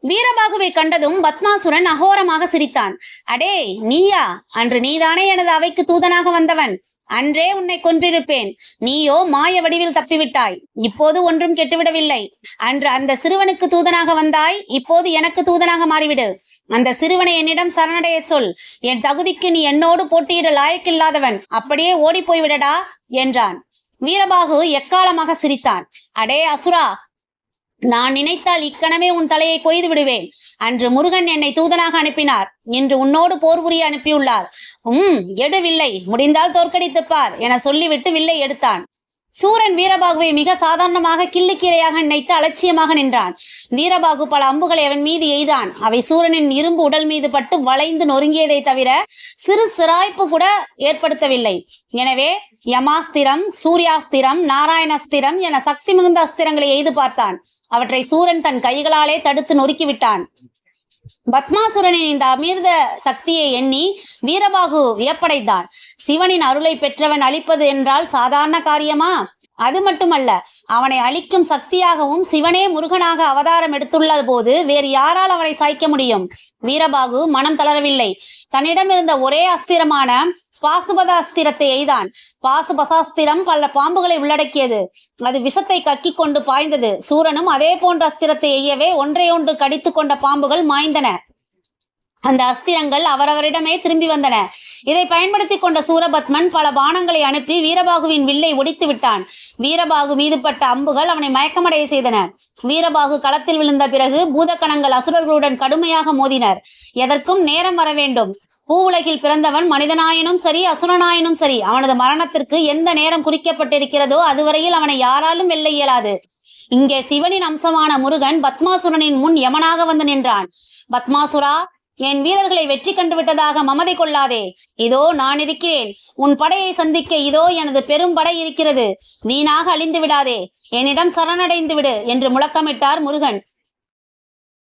வீரபாகுவை கண்டதும் பத்மாசுரன் அகோரமாக சிரித்தான். அடே நீயா? அன்று நீதானே எனது அவைக்கு தூதனாக வந்தவன். அன்றே உன்னை கொன்றிருப்பேன். நீயோ மாய வடிவில் தப்பிவிட்டாய். இப்போது ஒன்றும் கெட்டுவிடவில்லை. அன்று அந்த சிறுவனுக்கு தூதனாக வந்தாய், இப்போது எனக்கு தூதனாக மாறிவிடு. அந்த சிறுவனை என்னிடம் சரணடைய சொல். என் தகுதிக்கு நீ என்னோடு போட்டியிட லாயக்கில்லாதவன். அப்படியே ஓடி போய்விடடா என்றான். வீரபாகு எக்காலமாக சிரித்தான். அடே அசுரா, நான் நினைத்தால் இக்கணமே உன் தலையை கொய்து விடுவேன். அன்று முருகன் என்னை தூதனாக அனுப்பினார். இன்று உன்னோடு போர் புரிய அனுப்பியுள்ளார். எடு வில்லை, முடிந்தால் தோற்கடித்துப்பார் என சொல்லிவிட்டு வில்லை எடுத்தான். சூரன் வீரபாகுவை மிக சாதாரணமாக கிள்ளுக்கீரையாக நினைத்து அலட்சியமாக நின்றான். வீரபாகு பல அம்புகளை அவன் மீது எய்தான். அவை சூரனின் இரும்பு உடல் மீது பட்டு வளைந்து நொறுங்கியதை தவிர சிறு சிராய்ப்பு கூட ஏற்படுத்தவில்லை. எனவே யமாஸ்திரம், சூர்யாஸ்திரம், நாராயணஸ்திரம் என சக்தி மிகுந்த அஸ்திரங்களை எய்து பார்த்தான். அவற்றை சூரன் தன் கைகளாலே தடுத்து நொறுக்கிவிட்டான். பத்மாசுரனின் இந்த அமிர்த சக்தியை எண்ணி வீரபாகு வியப்படைந்தான். சிவனின் அருளை பெற்றவன் அழிப்பது என்றால் சாதாரண காரியமா? அது மட்டுமல்ல, அவனை அழிக்கும் சக்தியாகவும் சிவனே முருகனாக அவதாரம் எடுத்துள்ள போது வேறு யாரால் அவனை சாய்க்க முடியும்? வீரபாகு மனம் தளரவில்லை. தன்னிடமிருந்த ஒரே அஸ்திரமான பாசுபத அஸ்திரத்தை எய்தான். பாசுபசாஸ்திரம் பல பாம்புகளை உள்ளடக்கியது. அது விஷத்தை கக்கி கொண்டு பாய்ந்தது. சூரனும் அதே போன்ற அஸ்திரத்தை எய்யவே ஒன்றையொன்று கடித்து கொண்ட பாம்புகள் மாய்ந்தன. அந்த அஸ்திரங்கள் அவரவரிடமே திரும்பி வந்தன. இதை பயன்படுத்தி கொண்ட சூரபத்மன் பல பானங்களை அனுப்பி வீரபாகுவின் வில்லை ஒடித்து விட்டான். வீரபாகு மீது பட்ட அம்புகள் அவனை மயக்கமடைய செய்தன. வீரபாகு களத்தில் விழுந்த பிறகு பூதக்கணங்கள் அசுரர்களுடன் கடுமையாக மோதினர். எதற்கும் நேரம் வர வேண்டும். பூவுலகில் பிறந்தவன் மனிதனாயினும் சரி, அசுரனாயினும் சரி, அவனது மரணத்திற்கு எந்த நேரம் குறிக்கப்பட்டிருக்கிறதோ அதுவரையில் அவனை யாராலும் வெல்ல இயலாது. இங்கே சிவனின் அம்சமான முருகன் பத்மாசுரனின் முன் யமனாக வந்து நின்றான். பத்மாசுரா, என் வீரர்களை வெற்றி கண்டு விட்டதாக மமதை கொள்ளாதே. இதோ நான் இருக்கிறேன். உன் படையை சந்திக்க இதோ எனது பெரும் படை இருக்கிறது. வீணாக அழிந்து விடாதே. என்னிடம் சரணடைந்து விடு என்று முழக்கமிட்டார் முருகன்.